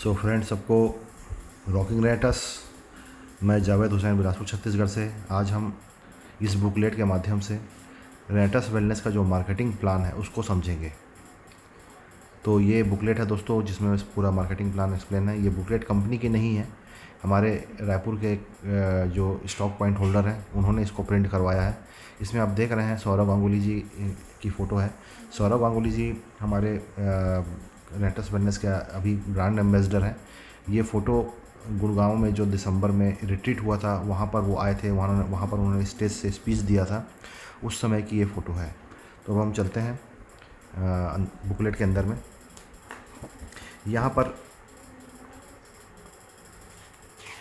So friends, सबको rocking rates. मैं जावेद हुसैन बिलासपुर छत्तीसगढ़ से। आज हम इस बुकलेट के माध्यम से रेटस वेलनेस का जो मार्केटिंग प्लान है उसको समझेंगे। तो ये बुकलेट है दोस्तों, जिसमें पूरा मार्केटिंग प्लान एक्सप्लेन है। ये बुकलेट कंपनी की नहीं है, हमारे रायपुर के जो स्टॉक पॉइंट होल्डर हैं उन्होंने इसको प्रिंट करवाया है। इसमें आप देख रहे हैं सौरव गांगुली जी की फ़ोटो है। सौरव गांगुली जी हमारे रेटस वेलनेस के अभी ब्रांड एम्बेसडर हैं। ये फ़ोटो गुड़गांव में जो दिसंबर में रिट्रीट हुआ था वहाँ पर वो आए थे, वहाँ पर उन्होंने स्टेज से स्पीच दिया था, उस समय की ये फ़ोटो है। तो अब हम चलते हैं बुकलेट के अंदर में। यहाँ पर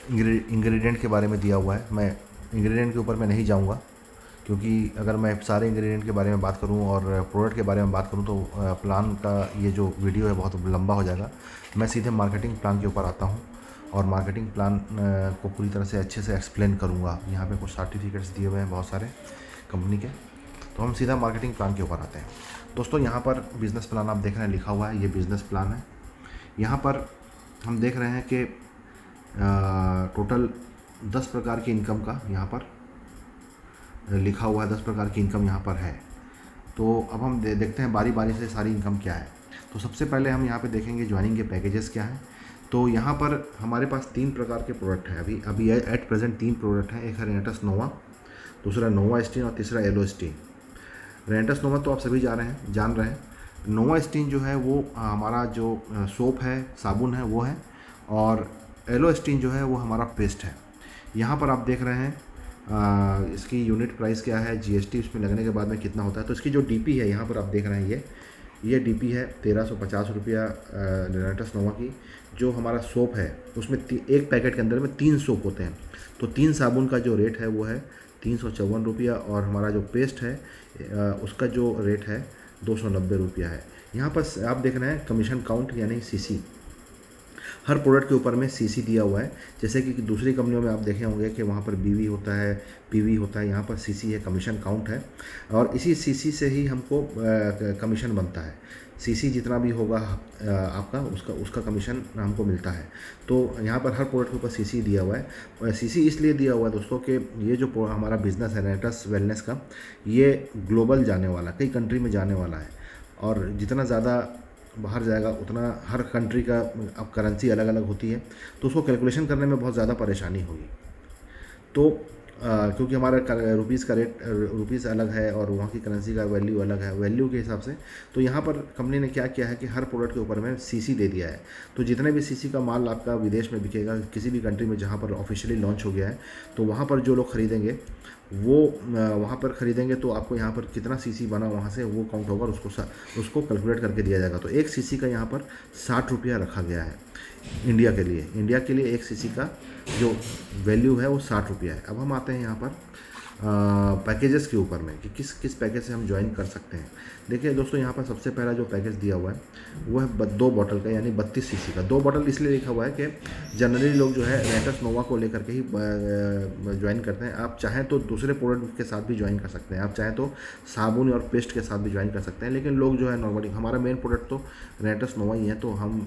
इंग्रेडिएंट के बारे में दिया हुआ है। मैं इंग्रेडिएंट के ऊपर मैं नहीं जाऊँगा, क्योंकि अगर मैं सारे इंग्रेडिएंट के बारे में बात करूं और प्रोडक्ट के बारे में बात करूं तो प्लान का ये जो वीडियो है बहुत लंबा हो जाएगा। मैं सीधे मार्केटिंग प्लान के ऊपर आता हूं और मार्केटिंग प्लान को पूरी तरह से अच्छे से एक्सप्लेन करूंगा। यहाँ पे कुछ सर्टिफिकेट्स दिए हुए हैं बहुत सारे कंपनी के। तो हम सीधा मार्केटिंग प्लान के ऊपर आते हैं। दोस्तों, यहाँ पर बिज़नेस प्लान आप देख रहे हैं, लिखा हुआ है, ये बिज़नेस प्लान है। यहाँ पर हम देख रहे हैं कि टोटल 10 प्रकार की इनकम का यहाँ पर लिखा हुआ है। 10 प्रकार की इनकम यहाँ पर है। तो अब हम देखते हैं बारी बारी से सारी इनकम क्या है। तो सबसे पहले हम यहाँ पे देखेंगे ज्वाइनिंग के पैकेजेस क्या हैं। तो यहाँ पर हमारे पास 3 प्रकार के प्रोडक्ट हैं। अभी एट प्रेजेंट 3 प्रोडक्ट हैं। एक है रेनेटस नोवा, दूसरा नोवा स्टीन और तीसरा एलो स्टीन। रेनेटस नोवा तो आप सभी जान रहे हैं। नोवा स्टीन जो है वो हमारा जो सोप है, साबुन है, वो है। और एलो स्टीन जो है वो हमारा पेस्ट है। यहाँ पर आप देख रहे हैं इसकी यूनिट प्राइस क्या है, जीएसटी उसमें लगने के बाद में कितना होता है। तो इसकी जो डीपी है यहाँ पर आप देख रहे हैं, ये डीपी है 1350 रुपया रेनेटस नोवा की। जो हमारा सोप है उसमें एक पैकेट के अंदर में 3 सोप होते हैं। तो 3 साबुन का जो रेट है वो है 354 रुपया। और हमारा जो पेस्ट है उसका जो रेट है 290 रुपया है। यहाँ पर आप देख रहे हैं कमीशन काउंट यानी सीसी, हर प्रोडक्ट के ऊपर में सीसी दिया हुआ है। जैसे कि दूसरी कंपनियों में आप देखे होंगे कि वहाँ पर बीवी होता है, पीवी होता है, यहाँ पर सीसी है, कमीशन काउंट है। और इसी सीसी से ही हमको कमीशन बनता है। सीसी जितना भी होगा आपका उसका कमीशन हमको मिलता है। तो यहाँ पर हर प्रोडक्ट के ऊपर सीसी दिया हुआ है। सीसी इसलिए दिया हुआ है दोस्तों कि ये जो हमारा बिज़नेस है रेनेटस वेलनेस का, ये ग्लोबल जाने वाला, कई कंट्री में जाने वाला है। और जितना ज़्यादा बाहर जाएगा उतना हर कंट्री का अब करेंसी अलग अलग होती है, तो उसको कैलकुलेशन करने में बहुत ज़्यादा परेशानी होगी। तो क्योंकि हमारा रुपीज़ का रेट रुपीज़ अलग है और वहाँ की करेंसी का वैल्यू अलग है, वैल्यू के हिसाब से। तो यहाँ पर कंपनी ने क्या किया है कि हर प्रोडक्ट के ऊपर में सीसी दे दिया है। तो जितने भी सीसी का माल आपका विदेश में बिकेगा, किसी भी कंट्री में जहाँ पर ऑफिशियली लॉन्च हो गया है, तो वहाँ पर जो लोग खरीदेंगे वो वहाँ पर ख़रीदेंगे तो आपको यहाँ पर कितना सीसी बना वहाँ से वो काउंट होगा और उसको कैलकुलेट करके दिया जाएगा। तो एक सीसी का यहाँ पर 60 रुपया रखा गया है इंडिया के लिए। इंडिया के लिए एक सीसी का जो वैल्यू है वो 60 रुपया है। अब हम आते हैं यहाँ पर पैकेजेस के ऊपर में कि किस किस पैकेज से हम ज्वाइन कर सकते हैं। देखिए दोस्तों, यहाँ पर सबसे पहला जो पैकेज दिया हुआ है वो है 2 बॉटल का, यानी 32 सीसी का। 2 बॉटल इसलिए लिखा हुआ है कि जनरली लोग जो है रेनेटस नोवा को लेकर के ही ज्वाइन करते हैं। आप चाहें तो दूसरे प्रोडक्ट के साथ भी ज्वाइन कर सकते हैं, आप चाहें तो साबुन और पेस्ट के साथ भी ज्वाइन कर सकते हैं। लेकिन लोग जो है नॉर्मली, हमारा मेन प्रोडक्ट तो रेनेटस नोवा ही है, तो हम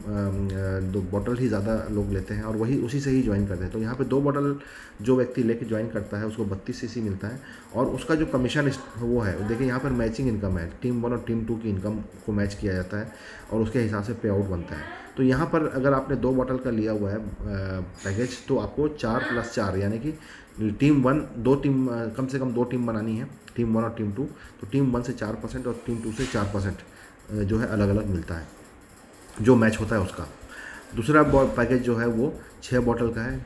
2 बॉटल ही ज़्यादा लोग लेते हैं और वही उसी से ही ज्वाइन करते हैं। तो यहाँ पर 2 बॉटल जो व्यक्ति लेके ज्वाइन करता है उसको 32 सीसी मिलता है। और उसका जो कमीशन वो है, देखिए यहाँ पर मैचिंग इनकम है, टीम 1 और टीम 2 की इनकम को मैच किया जाता है और उसके हिसाब से पे आउट बनता है। तो यहाँ पर अगर आपने 2 बॉटल का लिया हुआ है पैकेज, तो आपको 4 + 4 यानी कि टीम 1 2 टीम, कम से कम 2 टीम बनानी है, टीम 1 और टीम 2। तो टीम 1 से 4% और टीम 2 से 4% जो है अलग अलग मिलता है, जो मैच होता है उसका। दूसरा पैकेज जो है वो 6 बॉटल का है,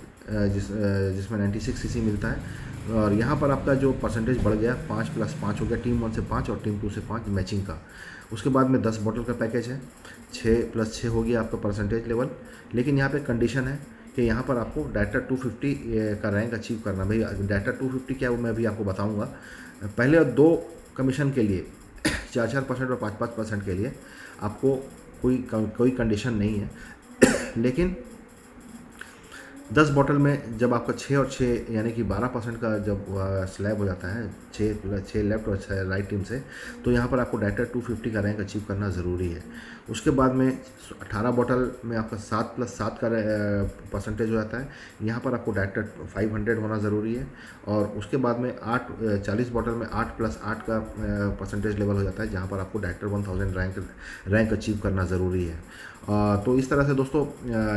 जिसमें 96 सीसी मिलता है। और यहाँ पर आपका जो परसेंटेज बढ़ गया, 5 + 5 हो गया, टीम 1 से 5 और टीम 2 से 5 मैचिंग का। उसके बाद में 10 बॉटल का पैकेज है, 6 + 6 हो गया आपका परसेंटेज लेवल। लेकिन यहाँ पे कंडीशन है कि यहाँ पर आपको डाटा 250 का रैंक अचीव करना। भाई डाटा 250 क्या है वो मैं अभी आपको बताऊँगा। पहले 2 कमीशन के लिए 4% और 5% के लिए आपको कोई कंडीशन नहीं है। लेकिन 10 बॉटल में जब आपका 6 और 6 यानी कि 12% का जब स्लैब हो जाता है, 6 लेफ्ट और 6 राइट टीम से, तो यहाँ पर आपको डायरेक्टर 250 का रैंक अचीव करना ज़रूरी है। उसके बाद में 18 बॉटल में आपका 7+7 का परसेंटेज हो जाता है। यहाँ पर आपको डायरेक्टर 500 होना ज़रूरी है। और उसके बाद में 40 बॉटल में 8+8 का परसेंटेज लेवल हो जाता है, जहाँ पर आपको डायरेक्टर 1000 रैंक अचीव करना ज़रूरी है। तो इस तरह से दोस्तों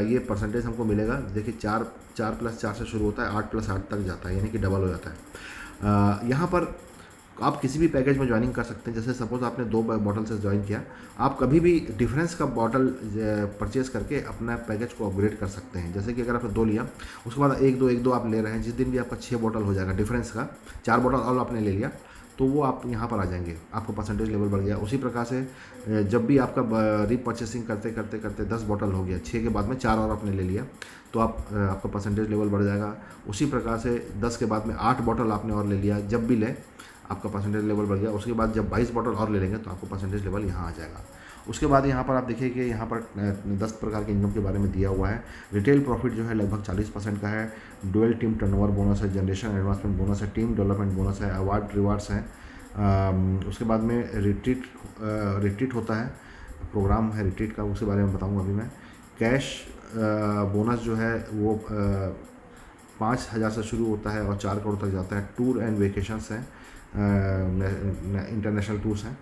ये परसेंटेज हमको मिलेगा। देखिए 4+4 से शुरू होता है, 8+8 तक जाता है, यानी कि डबल हो जाता है। यहाँ पर आप किसी भी पैकेज में ज्वाइनिंग कर सकते हैं। जैसे सपोज़ आपने 2 बॉटल से ज्वाइन किया, आप कभी भी डिफरेंस का बॉटल परचेज करके अपना पैकेज को अपग्रेड कर सकते हैं। जैसे कि अगर आपने 2 लिया, उसके बाद 1-2 आप ले रहे हैं, जिस दिन भी आपका 6 बॉटल हो जाएगा डिफरेंस का, 4 बॉटल और आपने ले लिया, तो वो आप यहाँ पर आ जाएंगे, आपका परसेंटेज लेवल बढ़ गया। उसी प्रकार से जब भी आपका रीपरचेसिंग करते करते करते 10 बॉटल हो गया, 6 के बाद में 4 और आपने ले लिया, तो आपका परसेंटेज लेवल बढ़ जाएगा। उसी प्रकार से 10 के बाद में 8 बॉटल आपने और ले लिया, जब भी ले आपका परसेंटेज लेवल बढ़ गया। उसके बाद जब 22 बॉटल और ले लेंगे तो आपको परसेंटेज लेवल यहाँ आ जाएगा। उसके बाद यहाँ पर आप देखिए कि यहाँ पर 10 प्रकार के इनकम के बारे में दिया हुआ है। रिटेल प्रॉफिट जो है लगभग 40% का है। डुअल टीम टर्नओवर बोनस है, जनरेशन एडवांसमेंट बोनस है, टीम डेवलपमेंट बोनस है, अवार्ड रिवार्ड्स हैं। उसके बाद में रिट्रीट होता है, प्रोग्राम है रिट्रीट का, उसके बारे में बताऊँगा अभी मैं। कैश बोनस जो है वो 5000 से शुरू होता है और 4 करोड़ तक जाता है। टूर एंड वेकेशंस हैं, इंटरनेशनल टूर्स हैं।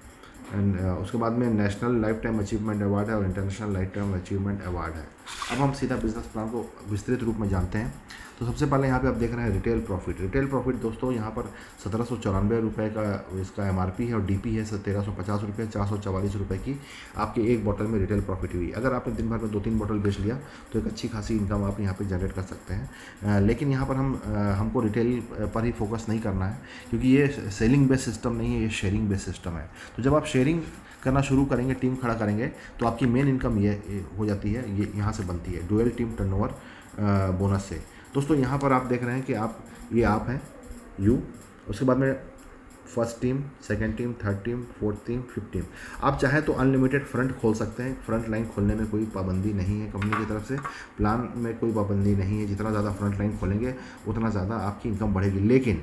एंड उसके बाद में national life time achievement award है और international life time achievement award है। अब हम सीधा बिजनेस प्लान को विस्तृत रूप में जानते हैं। तो सबसे पहले यहाँ पे आप देख रहे हैं रिटेल प्रॉफिट। रिटेल प्रॉफिट दोस्तों यहाँ पर 1794 रुपये का इसका MRP है और DP है 1350 रुपये, 444 रुपये की आपकी एक बोतल में रिटेल प्रॉफिट हुई। अगर आपने दिन भर में 2-3 बोतल बेच लिया तो एक अच्छी खासी इनकम आप यहाँ पे जनरेट कर सकते हैं। लेकिन यहाँ पर हमको रिटेल पर ही फोकस नहीं करना है, क्योंकि ये सेलिंग बेस्ड सिस्टम नहीं है, ये शेयरिंग बेस्ड सिस्टम है। तो जब आप शेयरिंग करना शुरू करेंगे, टीम खड़ा करेंगे, तो आपकी मेन इनकम ये हो जाती है, ये यहाँ से बनती है डुअल टीम टर्नओवर बोनस से। दोस्तों यहाँ पर आप देख रहे हैं कि ये आप हैं यू, उसके बाद में first team, second team, third team, fourth team, fifth team. आप चाहें तो अनलिमिटेड फ्रंट खोल सकते हैं। फ्रंट लाइन खोलने में कोई पाबंदी नहीं है, कंपनी की तरफ से प्लान में कोई पाबंदी नहीं है। जितना ज़्यादा फ्रंट लाइन खोलेंगे उतना ज़्यादा आपकी इनकम बढ़ेगी। लेकिन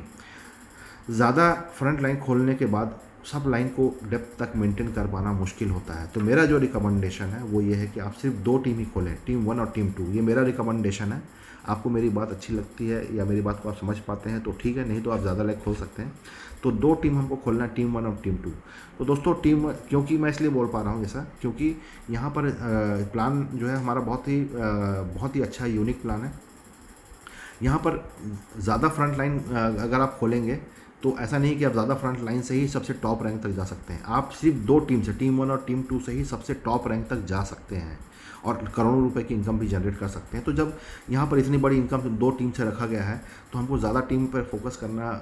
ज़्यादा फ्रंट लाइन खोलने के बाद सब लाइन को डेप्थ तक मेंटेन कर पाना मुश्किल होता है। तो मेरा जो रिकमेंडेशन है वो ये है कि आप सिर्फ 2 टीम ही खोलें, टीम 1 और टीम 2। ये मेरा रिकमेंडेशन है। आपको मेरी बात अच्छी लगती है या मेरी बात को आप समझ पाते हैं तो ठीक है, नहीं तो आप ज़्यादा लाइक खोल सकते हैं। तो 2 टीम हमको खोलना है, टीम 1 और टीम 2। तो दोस्तों टीम, क्योंकि मैं इसलिए बोल पा रहा हूँ ऐसा, क्योंकि यहाँ पर प्लान जो है हमारा बहुत ही अच्छा यूनिक प्लान है। यहाँ पर ज़्यादा फ्रंट लाइन अगर आप खोलेंगे तो ऐसा नहीं कि आप ज़्यादा फ्रंट लाइन से ही सबसे टॉप रैंक तक जा सकते हैं। आप सिर्फ 2 टीम से, टीम 1 और टीम 2 से ही सबसे टॉप रैंक तक जा सकते हैं और करोड़ों रुपए की इनकम भी जनरेट कर सकते हैं। तो जब यहाँ पर इतनी बड़ी इनकम 2 टीम से रखा गया है तो हमको ज़्यादा टीम पर फोकस करना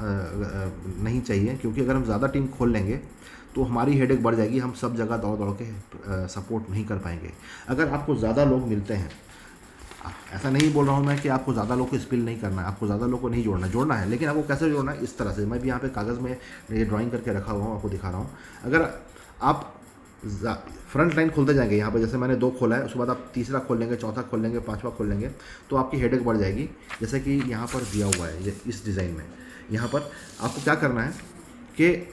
नहीं चाहिए, क्योंकि अगर हम ज़्यादा टीम खोल लेंगे तो हमारी हेडेक बढ़ जाएगी। हम सब जगह दौड़ दौड़ के सपोर्ट नहीं कर पाएंगे। अगर आपको ज़्यादा लोग मिलते हैं, ऐसा नहीं बोल रहा हूँ मैं कि आपको ज़्यादा लोग को स्पिल नहीं करना है, आपको ज़्यादा लोग को नहीं जोड़ना है, लेकिन आपको कैसे जोड़ना है, इस तरह से। मैं भी यहाँ पे कागज़ में ये ड्राइंग करके रखा हुआ हूँ, आपको दिखा रहा हूँ। अगर आप फ्रंट लाइन खोलते जाएंगे, यहाँ पे जैसे मैंने 2 खोला है, उसके बाद आप तीसरा खोल लेंगे, चौथा खोल लेंगे, 5वां खोल लेंगे, तो आपकी हेडेक बढ़ जाएगी। जैसे कि यहाँ पर दिया हुआ है इस डिज़ाइन में, यहाँ पर आपको क्या करना है कि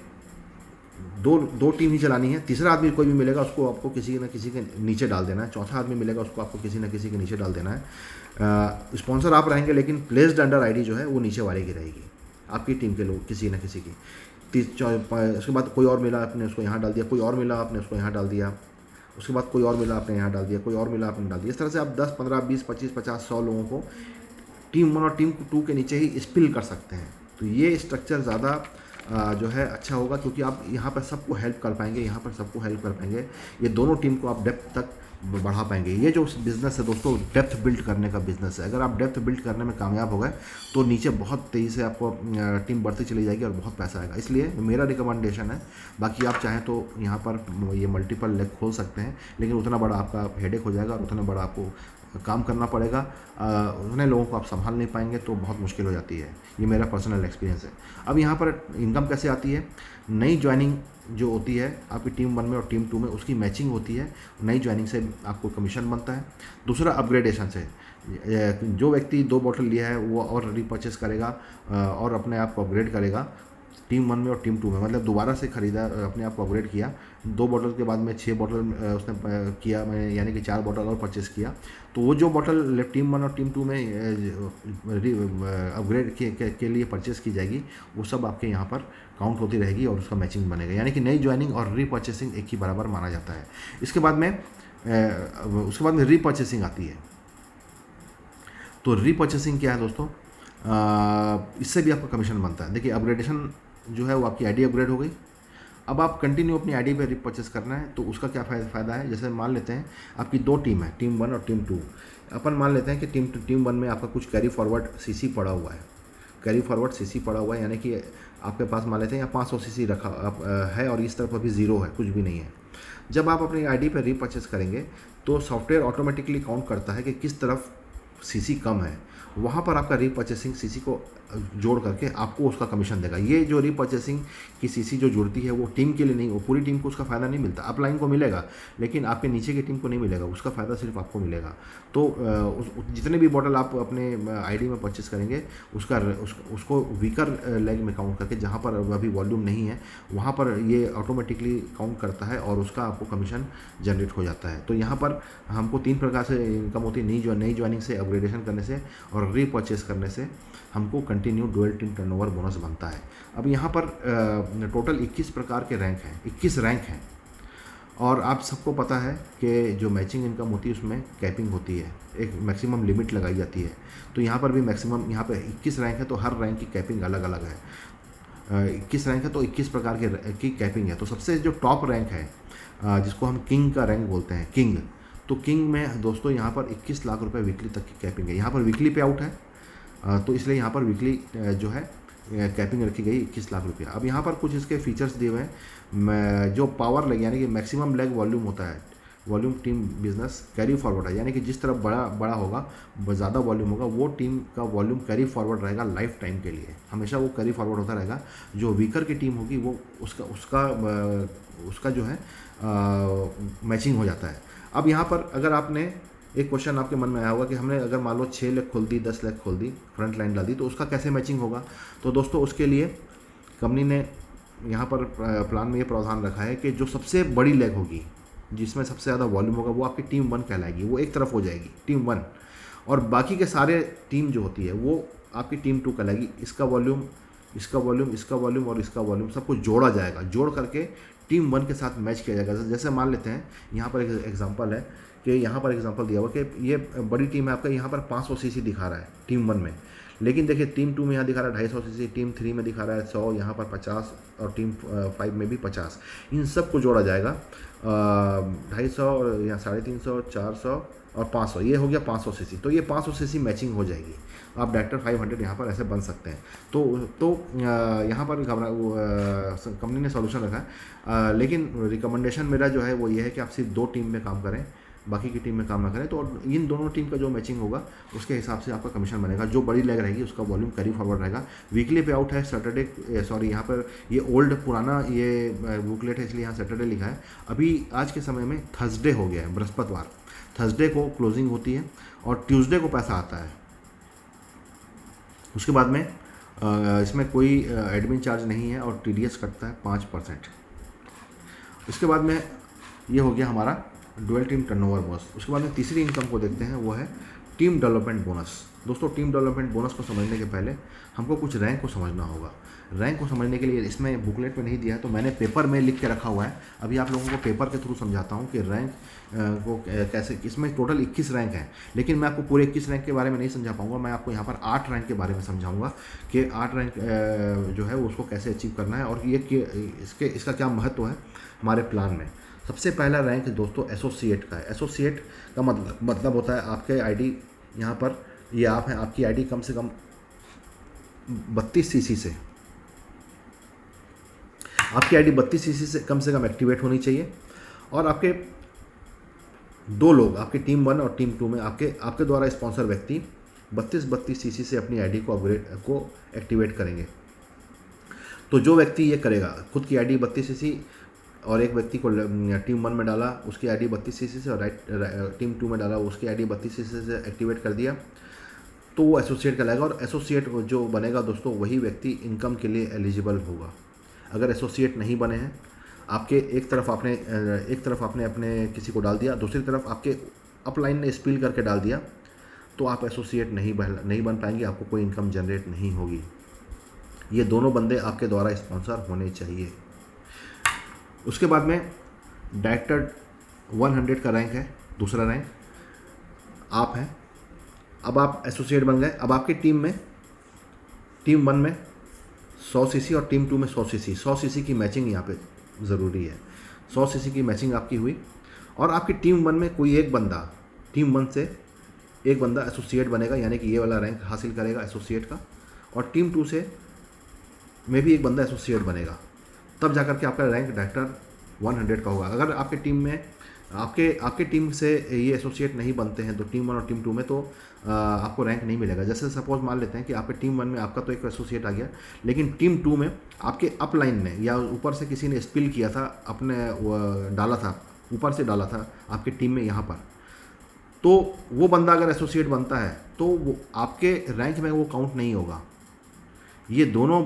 दो टीम ही चलानी है। तीसरा आदमी कोई भी मिलेगा उसको आपको किसी न किसी के नीचे डाल देना है। चौथा आदमी मिलेगा उसको आपको किसी न किसी के नीचे डाल देना है। स्पॉन्सर आप रहेंगे, लेकिन प्लेस्ड अंडर आईडी जो है वो नीचे वाले की रहेगी, आपकी टीम के लोग किसी न किसी की। उसके बाद कोई और मिला, आपने उसको यहाँ डाल दिया, कोई और मिला, आपने उसको यहाँ डाल दिया, उसके बाद कोई और मिला, आपने यहाँ डाल दिया, कोई और मिला, आपने डाल दिया। इस तरह से आप 10, 15, 20, 25, 50, 100 लोगों को टीम 1 और टीम 2 के नीचे ही स्पिल कर सकते हैं। तो ये स्ट्रक्चर ज़्यादा जो है अच्छा होगा, क्योंकि आप यहाँ पर सबको हेल्प कर पाएंगे, यहाँ पर सबको हेल्प कर पाएंगे। ये दोनों टीम को आप डेप्थ तक बढ़ा पाएंगे। ये जो बिज़नेस है दोस्तों, डेप्थ बिल्ड करने का बिज़नेस है। अगर आप डेप्थ बिल्ड करने में कामयाब हो गए तो नीचे बहुत तेज़ी से आपको टीम बढ़ती चली जाएगी और बहुत पैसा आएगा। इसलिए मेरा रिकमेंडेशन है। बाकी आप चाहें तो यहाँ पर ये मल्टीपल लेग खोल सकते हैं, लेकिन उतना बड़ा आपका हेडेक हो जाएगा और उतना बड़ा आपको काम करना पड़ेगा, उतने लोगों को आप संभाल नहीं पाएंगे तो बहुत मुश्किल हो जाती है। ये मेरा पर्सनल एक्सपीरियंस है। अब यहाँ पर इनकम कैसे आती है? नई ज्वाइनिंग जो होती है आपकी टीम 1 में और टीम 2 में, उसकी मैचिंग होती है, नई ज्वाइनिंग से आपको कमीशन बनता है। दूसरा अपग्रेडेशन से, जो व्यक्ति 2 बॉटल लिया है वो और रीपर्चेस करेगा और अपने आप को अपग्रेड करेगा टीम 1 में और टीम 2 में, मतलब दोबारा से ख़रीदा, अपने आप को अपग्रेड किया, 2 बॉटल के बाद में 6 बॉटल उसने किया, मैं यानी कि 4 बॉटल और परचेस किया, तो वो जो बॉटल टीम 1 और टीम 2 में अपग्रेड के लिए परचेस की जाएगी, वो सब आपके यहाँ पर काउंट होती रहेगी और उसका मैचिंग बनेगा। यानी कि नई ज्वाइनिंग और रीपर्चेसिंग एक ही बराबर माना जाता है। उसके बाद में रीपर्चेसिंग आती है। तो रीपर्चेसिंग क्या है दोस्तों? इससे भी आपका कमीशन बनता है। देखिए, अपग्रेडेशन जो है वो आपकी आईडी अपग्रेड हो गई। अब आप कंटिन्यू अपनी आईडी पे रीपर्चेस करना है, तो उसका क्या फ़ायदा है? जैसे मान लेते हैं आपकी 2 टीम है, टीम 1 और टीम 2। अपन मान लेते हैं कि टीम 1 में आपका कुछ कैरी फॉरवर्ड सीसी पड़ा हुआ है, कैरी फॉरवर्ड सीसी पड़ा हुआ है, यानी कि आपके पास मान लेते हैं या 500 सीसी रखा है और इस तरफ अभी ज़ीरो है, कुछ भी नहीं है। जब आप अपनी आईडी पे रीपर्चेस करेंगे तो सॉफ्टवेयर ऑटोमेटिकली काउंट करता है कि किस तरफ सीसी कम है, वहाँ पर आपका रीपर्चेसिंग सीसी को जोड़ करके आपको उसका कमीशन देगा। ये जो रीपर्चेसिंग की सीसी जो जुड़ती है वो टीम के लिए नहीं, वो पूरी टीम को उसका फ़ायदा नहीं मिलता। अपलाइन को मिलेगा लेकिन आपके नीचे की टीम को नहीं मिलेगा, उसका फ़ायदा सिर्फ आपको मिलेगा। तो जितने भी बॉटल आप अपने आईडी में परचेस करेंगे उसको वीकर लेग में काउंट करके, जहाँ पर अभी वॉल्यूम नहीं है वहाँ पर ये ऑटोमेटिकली काउंट करता है और उसका आपको कमीशन जनरेट हो जाता है। तो यहाँ पर हमको 3 प्रकार से इनकम होती है, नई ज्वाइनिंग से, अपग्रेडेशन करने से और रीपर्चेस करने से हमको continue dual team turnover bonus बनता है। अब यहाँ पर टोटल 21 प्रकार के रैंक हैं, 21 रैंक हैं, और आप सबको पता है कि जो मैचिंग इनकम होती है उसमें कैपिंग होती है, एक मैक्सिमम लिमिट लगाई जाती है। तो यहाँ पर भी मैक्सिमम, यहाँ पर 21 रैंक है तो हर रैंक की कैपिंग अलग अलग है। 21 रैंक है तो 21 प्रकार की कैपिंग है। तो सबसे जो टॉप रैंक है जिसको हम किंग का रैंक बोलते हैं, किंग, तो किंग में दोस्तों यहाँ पर 21 लाख रुपए वीकली तक की कैपिंग है। यहाँ पर वीकली पे आउट है, तो इसलिए यहाँ पर वीकली जो है कैपिंग रखी गई 21 लाख रुपया। अब यहाँ पर कुछ इसके फीचर्स दिए हुए हैं। जो पावर लेग यानी कि मैक्सिमम लेग वॉल्यूम होता है, volume team business carry forward है, यानी कि जिस तरफ बड़ा होगा, ज़्यादा वॉल्यूम होगा, वो टीम का वॉल्यूम कैरी फॉरवर्ड रहेगा लाइफ टाइम के लिए, हमेशा वो कैरी फॉरवर्ड होता रहेगा। जो वीकर की टीम होगी वो उसका जो है मैचिंग हो जाता है। अब यहाँ पर अगर आपने एक क्वेश्चन आपके मन में आया होगा कि हमने अगर मान लो 6 लेग खोल दी, 10 लेग खोल दी, फ्रंट लाइन डाल दी, तो उसका कैसे मैचिंग होगा? तो दोस्तों उसके लिए कंपनी ने यहाँ पर प्लान में ये प्रावधान रखा है कि जो सबसे बड़ी लेग होगी, जिसमें सबसे ज़्यादा वॉल्यूम होगा, वो आपकी टीम 1 कहलाएगी, वो एक तरफ हो जाएगी टीम 1, और बाकी के सारे टीम जो होती है वो आपकी टीम 2 कहलाएगी। इसका वॉल्यूम, इसका वॉल्यूम, इसका वॉल्यूम और इसका वॉल्यूम सब कुछ जोड़ा जाएगा, जोड़ करके टीम 1 के साथ मैच किया जाएगा। जैसे मान लेते हैं यहाँ पर एक एग्जांपल है कि यहाँ पर एग्जांपल दिया हुआ कि ये बड़ी टीम है आपका, यहाँ पर 500 सीसी दिखा रहा है टीम 1 में, लेकिन देखिए टीम 2 में यहाँ दिखा रहा है 250 सीसी, टीम 3 में दिखा रहा है 100, यहाँ पर 50 और टीम 5 में भी 50। इन सब को जोड़ा जाएगा, 250 और यहाँ 350, 400 और 500, ये हो गया 500 सीसी। तो ये 500 सीसी मैचिंग हो जाएगी, आप डायरेक्टर 500 यहाँ पर ऐसे बन सकते हैं। तो यहाँ पर कंपनी ने सॉल्यूशन रखा है, लेकिन रिकमेंडेशन मेरा जो है वो ये है कि आप सिर्फ 2 टीम में काम करें, बाकी की टीम में काम ना करें। तो इन दोनों टीम का जो मैचिंग होगा उसके हिसाब से आपका कमीशन बनेगा। जो बड़ी लेग रहेगी उसका वॉल्यूम कैरी फॉरवर्ड रहेगा। वीकली पे आउट है सैटरडे, सॉरी यहाँ पर ये ओल्ड पुराना ये बुकलेट है इसलिए यहाँ सैटरडे लिखा है। अभी आज के समय में थर्सडे हो गया है, बृहस्पतिवार, थर्सडे को क्लोजिंग होती है और ट्यूसडे को पैसा आता है। उसके बाद में इसमें कोई एडमिन चार्ज नहीं है और TDS कटता है 5%। उसके बाद में ये हो गया हमारा डुअल टीम टर्नओवर बोनस। उसके बाद में तीसरी इनकम को देखते हैं, वो है टीम डेवलपमेंट बोनस। दोस्तों टीम डेवलपमेंट बोनस को समझने के पहले हमको कुछ रैंक को समझना होगा। रैंक को समझने के लिए इसमें बुकलेट में नहीं दिया है तो मैंने पेपर में लिख के रखा हुआ है। अभी आप लोगों को पेपर के थ्रू समझाता हूँ कि रैंक को कैसे, इसमें टोटल 21 रैंक हैं, लेकिन मैं आपको पूरे 21 रैंक के बारे में नहीं समझा पाऊँगा। मैं आपको यहाँ पर 8 रैंक के बारे में समझाऊँगा कि 8 रैंक जो है उसको कैसे अचीव करना है और ये इसका क्या महत्व है हमारे प्लान में। सबसे पहला रैंक दोस्तों एसोसिएट का है। एसोसिएट का मतलब होता है आपके आईडी, यहाँ पर ये आप हैं, आपकी आईडी कम से कम 32 सीसी से, आपकी आईडी 32 सीसी से कम एक्टिवेट होनी चाहिए और आपके दो लोग आपकी टीम 1 और टीम 2 में आपके द्वारा स्पॉन्सर व्यक्ति 32 सीसी से अपनी आईडी को एक्टिवेट करेंगे। तो जो व्यक्ति ये करेगा, खुद की आईडी 32 सीसी और एक व्यक्ति को टीम 1 में डाला, उसकी आईडी 32 सीसी से, और टीम 2 में डाला, उसकी आईडी 32 सीसी से एक्टिवेट कर दिया, तो वो एसोसिएट कहलाएगा। और एसोसिएट जो बनेगा दोस्तों, वही व्यक्ति इनकम के लिए एलिजिबल होगा। अगर एसोसिएट नहीं बने हैं, आपके एक तरफ आपने अपने किसी को डाल दिया, दूसरी तरफ आपके अपलाइन ने स्पिल करके डाल दिया, तो आप एसोसिएट नहीं बन पाएंगे, आपको कोई इनकम जनरेट नहीं होगी। ये दोनों बंदे आपके द्वारा स्पॉन्सर होने चाहिए। उसके बाद में डायरेक्टर 100 का रैंक है, दूसरा रैंक आप हैं। अब आप एसोसिएट बन गए। अब आपकी टीम 1 में 100 सीसी और टीम 2 में 100 सीसी, 100 सीसी की मैचिंग यहाँ पे ज़रूरी है। 100 सीसी की मैचिंग आपकी हुई, और आपकी टीम 1 में कोई एक बंदा, टीम 1 से एक बंदा एसोसिएट बनेगा, यानी कि ये वाला रैंक हासिल करेगा एसोसिएट का, और टीम 2 से में भी एक बंदा एसोसिएट बनेगा। तब जाकर के आपका रैंक डायरेक्टर 100 का होगा। अगर आपके टीम में आपके टीम से ये एसोसिएट नहीं बनते हैं, तो टीम 1 और टीम 2 में तो आपको रैंक नहीं मिलेगा। जैसे सपोज मान लेते हैं कि आपके टीम 1 में आपका तो एक एसोसिएट आ गया, लेकिन टीम 2 में आपके अपलाइन ने या ऊपर से किसी ने स्पिल किया था, डाला था, ऊपर से डाला था आपकी टीम में यहाँ पर, तो वो बंदा अगर एसोसिएट बनता है तो वो आपके रैंक में वो काउंट नहीं होगा। ये दोनों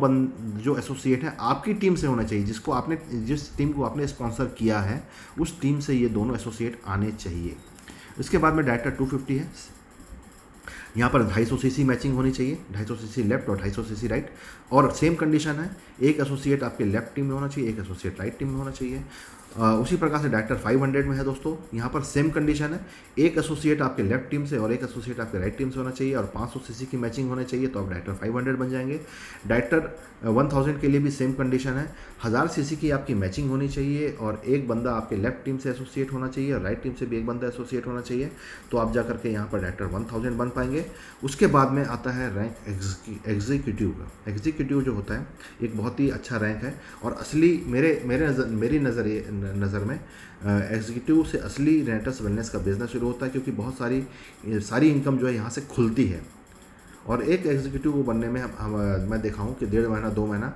जो एसोसिएट है आपकी टीम से होना चाहिए, जिस टीम को आपने स्पॉन्सर किया है उस टीम से ये दोनों एसोसिएट आने चाहिए। इसके बाद में डायरेक्टर 250 है। यहाँ पर 250 सीसी मैचिंग होनी चाहिए, 250 सीसी लेफ्ट और 250 सीसी राइट, और सेम कंडीशन है, एक एसोसिएट आपके लेफ्ट टीम में होना चाहिए, एक एसोसिएट राइट टीम में होना चाहिए। उसी प्रकार से डायरेक्टर 500 में है दोस्तों, यहाँ पर सेम कंडीशन है, एक एसोसिएट आपके लेफ्ट टीम से और एक एसोसिएट आपके राइट टीम से होना चाहिए, और 500 सीसी की मैचिंग होनी चाहिए, तो आप डायरेक्टर 500 बन जाएंगे। डायरेक्टर 1000 के लिए भी सेम कंडीशन है, 1000 सीसी की आपकी मैचिंग होनी चाहिए, और एक बंदा आपके लेफ्ट टीम से एसोसिएट होना चाहिए और राइट टीम से भी एक बंदा एसोसिएट होना चाहिए, तो आप जाकर के यहाँ पर डायरेक्टर 1000 बन पाएंगे। उसके बाद में आता है रैंक एग्जीक्यूटिव का। एग्जीक्यूटिव जो होता है एक बहुत ही अच्छा रैंक है, और असली मेरी नज़र में एग्जीक्यूटिव से असली रेंटर्स वेलनेस का बिजनेस शुरू होता है, क्योंकि बहुत सारी इनकम जो है यहाँ से खुलती है। और एक एग्जीक्यूटिव को बनने में मैं देखा हूँ कि 1.5 महीना, 2 महीना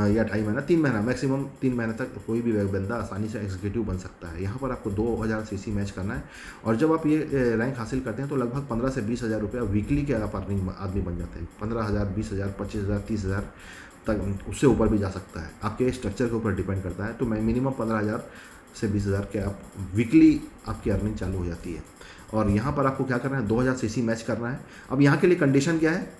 या 2.5 महीना, 3 महीना, मैक्सिमम 3 महीने तक कोई भी बंदा आसानी से एग्जीक्यूटिव बन सकता है। यहाँ पर आपको 2000 सीसी मैच करना है, और जब आप ये रैंक हासिल करते हैं तो लगभग 15 से 20 हज़ार रुपया वीकली के आप अर्निंग आदमी बन जाते हैं। 15,000, 20,000, 25,000, 30,000 तक, उससे ऊपर भी जा सकता है, आपके स्ट्रक्चर के ऊपर डिपेंड करता है। तो मैं मिनिमम 15,000 से 20,000 के आप वीकली आपकी अर्निंग चालू हो जाती है। और यहाँ पर आपको क्या करना है, 2000 सीसी मैच करना है। अब यहाँ के लिए कंडीशन क्या है,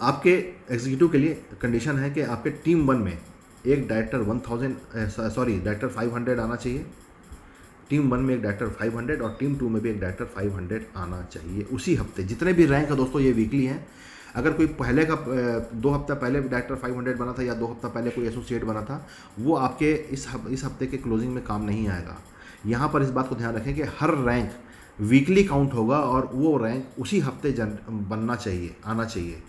आपके एग्जीक्यूटिव के लिए कंडीशन है कि आपके टीम 1 में एक डायरेक्टर 500 आना चाहिए, टीम 1 में एक डायरेक्टर 500 और टीम 2 में भी एक डायरेक्टर 500 आना चाहिए उसी हफ्ते। जितने भी रैंक है दोस्तों ये वीकली हैं। अगर कोई पहले का 2 हफ्ता पहले डायरेक्टर 500 बना था या 2 हफ्ता पहले कोई एसोसिएट बना था, वो आपके इस हफ्ते के क्लोजिंग में काम नहीं आएगा। यहाँ पर इस बात को ध्यान रखें कि हर रैंक वीकली काउंट होगा, और वो रैंक उसी हफ्ते बनना चाहिए, आना चाहिए,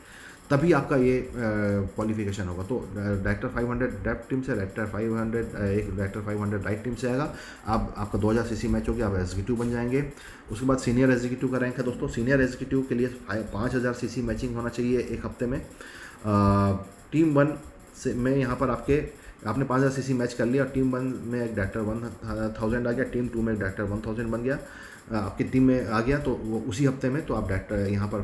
तभी आपका ये क्वालिफिकेशन होगा। तो डायरेक्टर 500 लेफ्ट टीम से, डायरेक्टर 500 एक डायरेक्टर 500 राइट टीम से आएगा। आपका 2000 सीसी मैच हो गया, आप एग्जीक्यूटिव बन जाएंगे। उसके बाद सीनियर एग्जीक्यूटिव का रैंक है दोस्तों। सीनियर एग्जीक्यूटिव के लिए 5000 सीसी मैचिंग होना चाहिए एक हफ्ते में। टीम 1 से में यहाँ पर आपने 5000 सीसी मैच कर लिया, और टीम 1 में एक डायरेक्टर 1000 आ गया, टीम 2 में एक डायरेक्टर 1000 बन गया, आपकी टीम में आ गया, तो वो उसी हफ्ते में तो आप डायरेक्टर यहाँ पर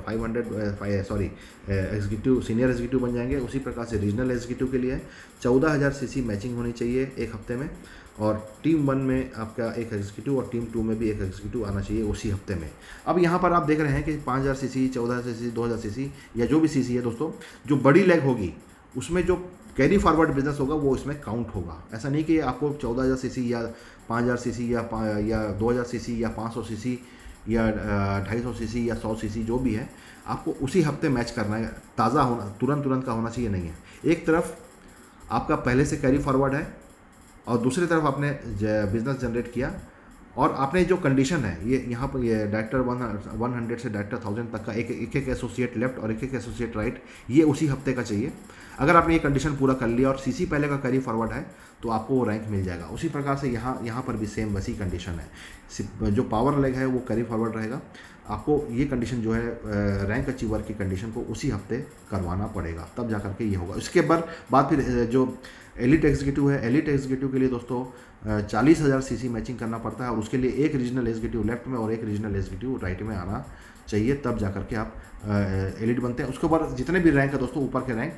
एग्जीक्यूटिव सीनियर एग्जीक्यूटिव बन जाएंगे। उसी प्रकार से रीजनल एग्जीक्यूटिव के लिए 14000 सीसी मैचिंग होनी चाहिए एक हफ्ते में, और टीम 1 में आपका एक एग्जीक्यूटिव और टीम 2 में भी एक एग्जीक्यूटिव आना चाहिए उसी हफ्ते में। अब यहाँ पर आप देख रहे हैं कि 5000 सीसी, 14000 सीसी, 2000 सीसी या जो भी सीसी है दोस्तों, जो बड़ी लेग होगी उसमें जो कैरी फॉरवर्ड बिजनेस होगा वो इसमें काउंट होगा। ऐसा नहीं कि आपको 14000 सीसी या 5000 सीसी या 2000 सीसी या 500 सीसी या 250 सीसी या 100 सीसी जो भी है, आपको उसी हफ्ते मैच करना है। ताज़ा होना, तुरंत का होना चाहिए नहीं है। एक तरफ आपका पहले से कैरी फॉरवर्ड है और दूसरी तरफ आपने बिजनेस जनरेट किया, और आपने जो कंडीशन है ये यहाँ पर ये डायरेक्टर 100 से डायरेक्टर 1000 तक का एक एसोसिएट लेफ्ट और एक एसोसिएट राइट, ये उसी हफ्ते का चाहिए। अगर आपने ये कंडीशन पूरा कर लिया और सीसी पहले का कैरी फॉरवर्ड है तो आपको वो रैंक मिल जाएगा। उसी प्रकार से यहाँ पर भी सेम वैसी कंडीशन है, जो पावर लेग है वो कैरी फॉरवर्ड रहेगा। आपको ये कंडीशन जो है रैंक अचीवर की कंडीशन को उसी हफ्ते करवाना पड़ेगा, तब जा करके ये होगा। उसके बाद फिर जो एलिट एग्जीक्यूटिव है, एलिट एग्जीक्यूटिव के लिए दोस्तों 40,000 सीसी मैचिंग करना पड़ता है और उसके लिए एक रीजनल एग्जीक्यूटिव लेफ्ट में और एक रीजनल एग्जीक्यूटिव राइट में आना चाहिए, तब जा करके आप एलिट बनते हैं। उसके बाद जितने भी रैंक है दोस्तों, ऊपर के रैंक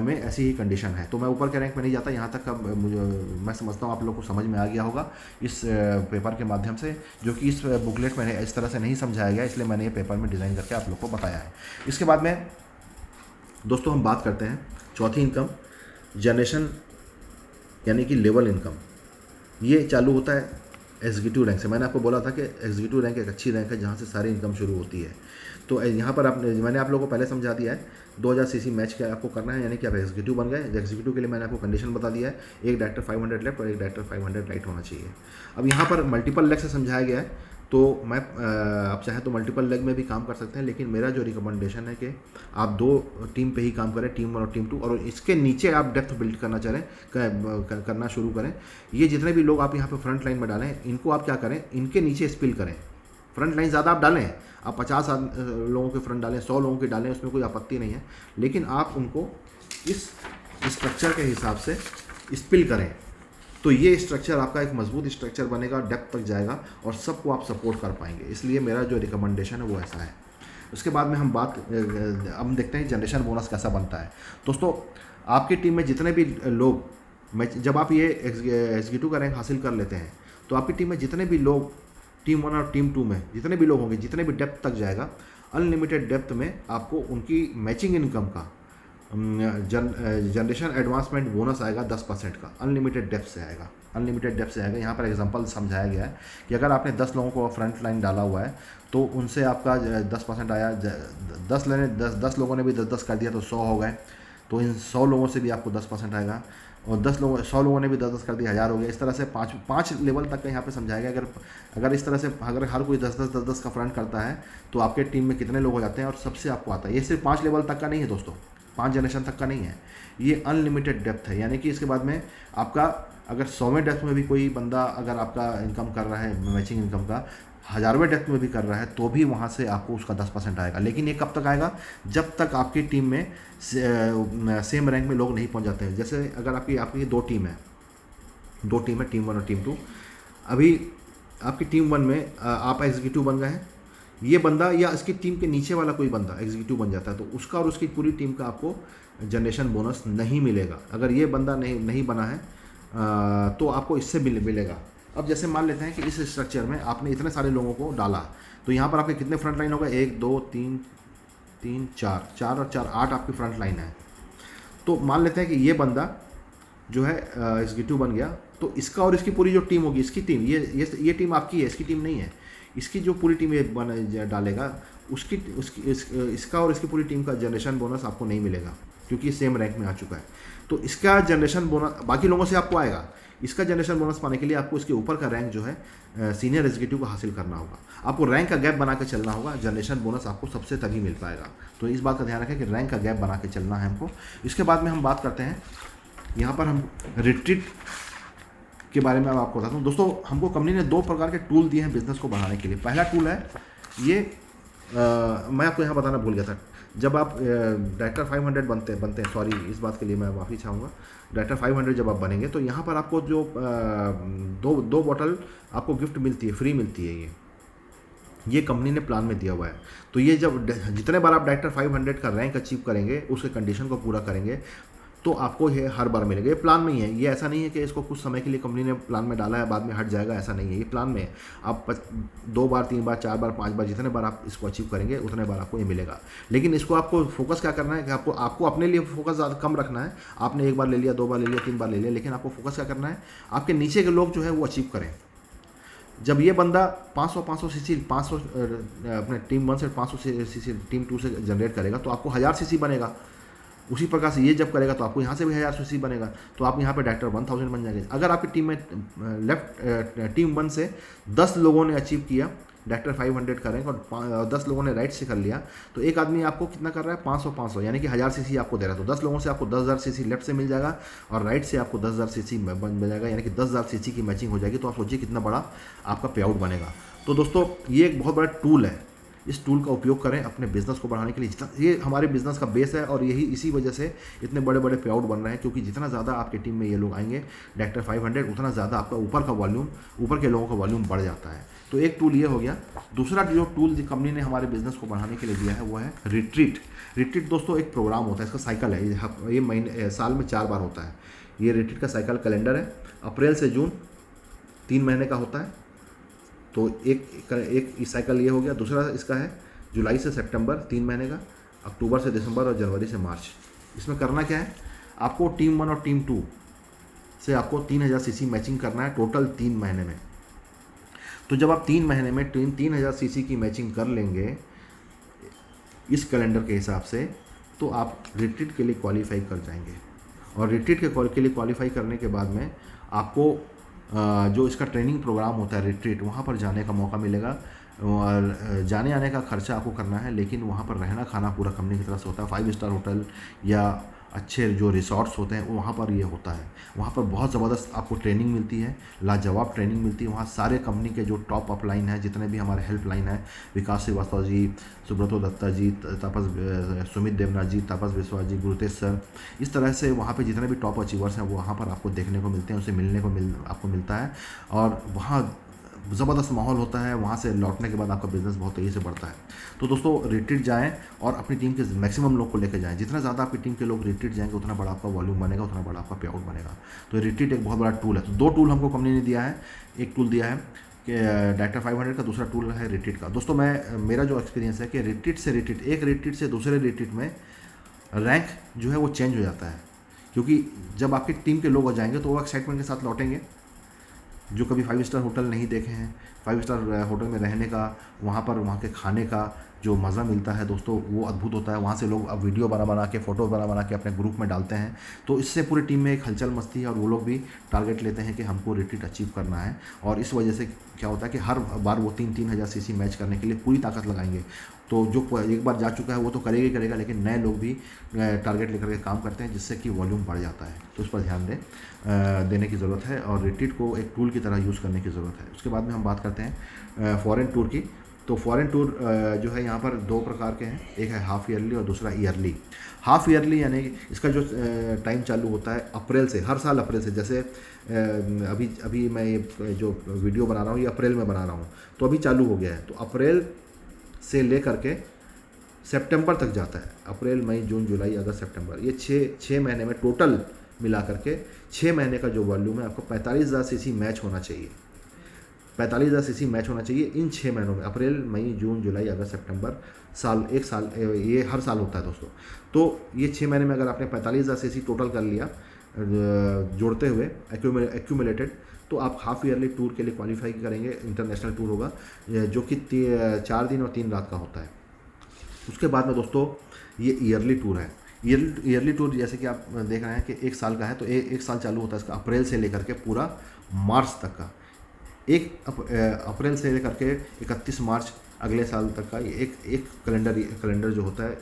में ऐसी ही कंडीशन है। तो मैं ऊपर के रैंक में नहीं जाता, यहाँ तक का मैं समझता हूँ आप लोग को समझ में आ गया होगा इस पेपर के माध्यम से, जो कि इस बुकलेट में इस तरह से नहीं समझाया गया, इसलिए मैंने ये पेपर में डिज़ाइन करके आप लोग को बताया है। इसके बाद में दोस्तों हम बात करते हैं चौथी इनकम, जनरेशन यानी कि लेवल इनकम। ये चालू होता है एग्जीक्यूटिव रैंक से। मैंने आपको बोला था कि एग्जीक्यूटिव रैंक एक अच्छी रैंक है जहाँ से सारी इनकम शुरू होती है। तो यहाँ पर मैंने आप लोगों को पहले समझा दिया है, 2000 सीसी मैच क्या आपको करना है, यानी कि आप एग्जीक्यूटिव बन गए। एग्जीक्यूटिव के लिए मैंने आपको कंडीशन बता दिया है, एक डायरेक्टर 500 लेफ्ट और एक डायरेक्टर 500 राइट होना चाहिए। अब यहाँ पर मल्टीपल लेग से समझाया गया है, तो मैं आप चाहे तो मल्टीपल लेग में भी काम कर सकते हैं, लेकिन मेरा जो रिकमेंडेशन है कि आप 2 टीम पे ही काम करें, टीम 1 और टीम 2, और इसके नीचे आप डेप्थ बिल्ड करना शुरू करें। ये जितने भी लोग आप यहाँ पे फ्रंट लाइन में डालें, इनको आप क्या करें, इनके नीचे स्पिल करें। फ्रंट लाइन ज़्यादा आप डालें, आप 50 लोगों के फ्रंट डालें, 100 लोगों के डालें, उसमें कोई आपत्ति नहीं है, लेकिन आप उनको इस स्ट्रक्चर के हिसाब से स्पिल करें। तो ये स्ट्रक्चर आपका एक मजबूत स्ट्रक्चर बनेगा, डेप्थ तक जाएगा और सबको आप सपोर्ट कर पाएंगे। इसलिए मेरा जो रिकमेंडेशन है वो ऐसा है। उसके बाद में हम देखते हैं जनरेशन बोनस कैसा बनता है। दोस्तों आपकी टीम में जितने भी लोग, जब आप ये एग्जीक्यूटिव का रैंक हासिल कर लेते हैं तो आपकी टीम में जितने भी लोग, टीम 1 और टीम 2 में जितने भी लोग होंगे, जितने भी डेप्थ तक जाएगा, अनलिमिटेड डेप्थ में आपको उनकी मैचिंग इनकम का जनरेशन एडवांसमेंट बोनस आएगा 10% का, अनलिमिटेड डेप्थ से आएगा। अनलिमिटेड डेप्थ से आएगा। यहाँ पर एग्जांपल समझाया गया है कि अगर आपने 10 लोगों को फ्रंट लाइन डाला हुआ है तो उनसे आपका 10% आया, 10 लोगों ने भी 10-10 कर दिया तो 100 हो गए, तो इन 100 लोगों से भी आपको 10% आएगा, और 100 लोगों ने भी 10-10 कर दिया, 1000 हो गया। इस तरह से 5 लेवल तक का यहाँ पे समझाया गया। अगर इस तरह से अगर हर कोई 10-10 का फ्रंट करता है तो आपके टीम में कितने लोग हो जाते हैं और सबसे आपको आता है। ये सिर्फ 5 लेवल तक का नहीं है दोस्तों, 5 जनरेशन तक का नहीं है, ये अनलिमिटेड डेप्थ है। यानी कि इसके बाद में आपका अगर 100वें डेप्थ में भी कोई बंदा अगर आपका इनकम कर रहा है, मैचिंग इनकम का 1000वें डेप्थ में भी कर रहा है, तो भी वहाँ से आपको उसका 10% आएगा। लेकिन ये कब तक आएगा, जब तक आपकी टीम में सेम रैंक में लोग नहीं पहुँच जाते हैं। जैसे अगर आपकी 2 टीम है, टीम 1 और टीम 2। अभी आपकी टीम 1 में आप एग्जीक्यूटिव बन गए हैं, ये बंदा या इसकी टीम के नीचे वाला कोई बंदा एग्जीक्यूटिव बन जाता है, तो उसका और उसकी पूरी टीम का आपको जनरेशन बोनस नहीं मिलेगा। अगर ये बंदा नहीं बना है तो आपको इससे मिलेगा। अब जैसे मान लेते हैं कि इस स्ट्रक्चर में आपने इतने सारे लोगों को डाला, तो यहाँ पर आपके कितने फ्रंट लाइन होगा, 1 2 3 3 4 और 4 8 आपकी फ्रंट लाइन है। तो मान लेते हैं कि ये बंदा जो है एग्जीक्यूटिव बन गया, तो इसका और इसकी पूरी जो टीम होगी, इसकी टीम, ये टीम आपकी है, इसकी टीम नहीं है, इसकी जो पूरी टीम ये डालेगा इसका और इसकी पूरी टीम का जनरेशन बोनस आपको नहीं मिलेगा, क्योंकि सेम रैंक में आ चुका है। तो इसका जनरेशन बोनस बाकी लोगों से आपको आएगा। इसका जनरेशन बोनस पाने के लिए आपको इसके ऊपर का रैंक जो है सीनियर एग्जीक्यूटिव को हासिल करना होगा। आपको रैंक का गैप बना के चलना होगा, जनरेशन बोनस आपको सबसे तभी मिल पाएगा। तो इस बात का ध्यान रखें कि रैंक का गैप बना के चलना है हमको। इसके बाद में हम बात करते हैं, यहाँ पर हम रिट्रीट के बारे में आपको बताता हूँ। दोस्तों हमको कंपनी ने 2 प्रकार के टूल दिए हैं बिजनेस को बढ़ाने के लिए। पहला टूल है ये, मैं आपको यहाँ बताना भूल गया था, जब आप डायरेक्टर 500 बनते हैं, सॉरी इस बात के लिए मैं माफ़ी चाहूँगा, डायरेक्टर 500 जब आप बनेंगे तो यहाँ पर आपको जो 2 बॉटल आपको गिफ्ट मिलती है, फ्री मिलती है। ये कंपनी ने प्लान में दिया हुआ है। तो ये जब जितने बार आप डायरेक्टर 500 का रैंक अचीव करेंगे, उसके कंडीशन को पूरा करेंगे, तो आपको ये हर बार मिलेगा। ये प्लान में ही है, ये ऐसा नहीं है कि इसको कुछ समय के लिए कंपनी ने प्लान में डाला है बाद में हट जाएगा, ऐसा नहीं है। ये प्लान में है, आप 2 बार 3 बार 4 बार 5 बार जितने बार आप इसको अचीव करेंगे उतने बार आपको ये मिलेगा। लेकिन इसको आपको फोकस क्या करना है कि आपको अपने लिए फोकस ज़्यादा कम रखना है। आपने 1 बार ले लिया, 2 बार ले लिया, 3 बार ले लिया, लेकिन आपको फोकस क्या करना है, आपके नीचे के लोग जो है वो अचीव करें। जब ये बंदा 500 सीसी 500 अपने टीम 1 से 500 सीसी टीम 2 से जनरेट करेगा तो आपको 1000 सीसी बनेगा। उसी प्रकार से ये जब करेगा तो आपको यहाँ से भी 1000 सीसी बनेगा, तो आप यहाँ पे डायरेक्टर 1000 बन जाएंगे। अगर आपकी टीम में टीम 1 से 10 लोगों ने अचीव किया डायरेक्टर 500 का रैंक और 10 लोगों ने राइट से कर लिया, तो एक आदमी आपको कितना कर रहा है, 500 यानी कि 1000 सीसी आपको दे रहा है। तो 10 लोगों से आपको 10,000 सीसी लेफ्ट से मिल जाएगा और राइट से आपको 10,000 सीसी मिल जाएगा, यानी कि 10,000 सीसी की मैचिंग हो जाएगी। तो आप सोचिए कितना बड़ा आपका पे आउट बनेगा। तो दोस्तों ये एक बहुत बड़ा टूल है, इस टूल का उपयोग करें अपने बिजनेस को बढ़ाने के लिए। जितना ये हमारे बिजनेस का बेस है और यही इसी वजह से इतने बड़े बड़े पे आउट बन रहे हैं, क्योंकि जितना ज़्यादा आपके टीम में ये लोग आएंगे डायरेक्टर 500, उतना ज़्यादा आपका ऊपर का वॉल्यूम, ऊपर के लोगों का वॉल्यूम बढ़ जाता है। तो एक टूल ये हो गया। दूसरा जो टूल कंपनी ने हमारे बिजनेस को बढ़ाने के लिए दिया है वो है रिट्रीट। रिट्रीट दोस्तों एक प्रोग्राम होता है, इसका साइकिल है, ये महीने साल में 4 बार होता है। ये रिट्रीट का साइकिल कैलेंडर है, अप्रैल से जून 3 महीने का होता है। तो एक साइकिल ये हो गया। दूसरा इसका है जुलाई से सितंबर 3 महीने का, अक्टूबर से दिसंबर और जनवरी से मार्च। इसमें करना क्या है, आपको टीम 1 और टीम 2 से आपको 3000 सीसी मैचिंग करना है टोटल 3 महीने में। तो जब आप 3 महीने में 3000 सीसी की मैचिंग कर लेंगे इस कैलेंडर के हिसाब से, तो आप रिट्रीट के लिए क्वालिफाई कर जाएंगे। और रिट्रीट के लिए क्वालिफाई करने के बाद में आपको जो इसका ट्रेनिंग प्रोग्राम होता है रिट्रीट, वहाँ पर जाने का मौका मिलेगा। और जाने आने का खर्चा आपको करना है, लेकिन वहाँ पर रहना खाना पूरा कंपनी की तरफ से होता है। 5 स्टार होटल या अच्छे जो रिसॉर्ट्स होते हैं वहाँ पर ये होता है। वहाँ पर बहुत ज़बरदस्त आपको ट्रेनिंग मिलती है, लाजवाब ट्रेनिंग मिलती है। वहाँ सारे कंपनी के जो टॉप अप लाइन है, जितने भी हमारे हेल्प लाइन है, विकास श्रीवास्तव जी, सुब्रतो दत्ता जी, सुमित देवनाथ जी, तापस विश्वास जी, गुरुतेज सर, इस तरह से वहाँ पे जितने भी टॉप अचीवर्स हैं वो वहाँ पर आपको देखने को मिलते हैं, उनसे मिलने को आपको मिलता है। और वहाँ ज़बरदस्त माहौल होता है। वहाँ से लौटने के बाद आपका बिज़नेस बहुत तेज़ी से बढ़ता है। तो दोस्तों रिट्रीट जाएं और अपनी टीम के मैक्सिमम लोग को लेकर जाएं। जितना ज़्यादा आपकी टीम के लोग रिट्रीट जाएंगे उतना बड़ा आपका वॉल्यूम बनेगा, उतना बड़ा आपका पे आउट बनेगा। तो रिट्रीट एक बहुत बड़ा टूल है। तो 2 टूल हमको कंपनी ने दिया है। एक टूल दिया है कि डायरेक्टर 500 का, दूसरा टूल है रिट्रीट का। दोस्तों मेरा जो एक्सपीरियंस है कि एक रिट्रीट से दूसरे रिट्रीट में रैंक जो है वो चेंज हो जाता है, क्योंकि जब आपकी टीम के लोग हो जाएंगे तो वो एक्साइटमेंट के साथ लौटेंगे। जो कभी 5 स्टार होटल नहीं देखे हैं, 5 स्टार होटल में रहने का, वहाँ पर वहाँ के खाने का जो मज़ा मिलता है दोस्तों वो अद्भुत होता है। वहाँ से लोग अब वीडियो बना के, फ़ोटो बना के अपने ग्रुप में डालते हैं। तो इससे पूरी टीम में एक हलचल मस्ती है और वो लोग भी टारगेट लेते हैं कि हमको रिट्रीट अचीव करना है। और इस वजह से क्या होता है कि हर बार वो 3,000 सीसी मैच करने के लिए पूरी ताकत लगाएंगे। तो जो एक बार जा चुका है वो तो करेगा, लेकिन नए लोग भी टारगेट लेकर के काम करते हैं, जिससे कि वॉल्यूम बढ़ जाता है। तो उस पर ध्यान देने की ज़रूरत है और रिट्रीट को एक टूल की तरह यूज़ करने की ज़रूरत है। उसके बाद में हम बात करते हैं फॉरेन टूर की। तो फॉरेन टूर जो है यहाँ पर 2 प्रकार के हैं, एक है हाफ़ ईयरली और दूसरा ईयरली। हाफ़ ईयरली यानी इसका जो टाइम चालू होता है अप्रैल से, हर साल अप्रैल से। जैसे अभी मैं ये जो वीडियो बना रहा हूँ ये अप्रैल में बना रहा हूँ, तो अभी चालू हो गया है। तो अप्रैल से लेकर के सितंबर तक जाता है। अप्रैल, मई, जून, जुलाई, अगस्त, सितंबर, ये 6 महीने में टोटल मिला करके 6 महीने का जो वॉल्यूम है आपको 45,000 सीसी मैच होना चाहिए। 45,000 सीसी मैच होना चाहिए इन 6 महीनों में, अप्रैल, मई, जून, जुलाई, अगस्त, सितंबर, एक साल, ये हर साल होता है दोस्तों। तो ये 6 महीने में अगर आपने 45,000 सीसी टोटल कर लिया जोड़ते हुए एक्यूमुलेटेड, तो आप हाफ़ ईयरली टूर के लिए क्वालिफाई करेंगे। इंटरनेशनल टूर होगा जो कि 4 दिन और 3 रात का होता है। उसके बाद में दोस्तों ये ईयरली टूर है। ईयरली टूर जैसे कि आप देख रहे हैं कि 1 साल का है, तो एक साल चालू होता है इसका अप्रैल से लेकर के पूरा मार्च तक का। अप्रैल से लेकर के 31 मार्च अगले साल तक का एक कैलेंडर जो होता है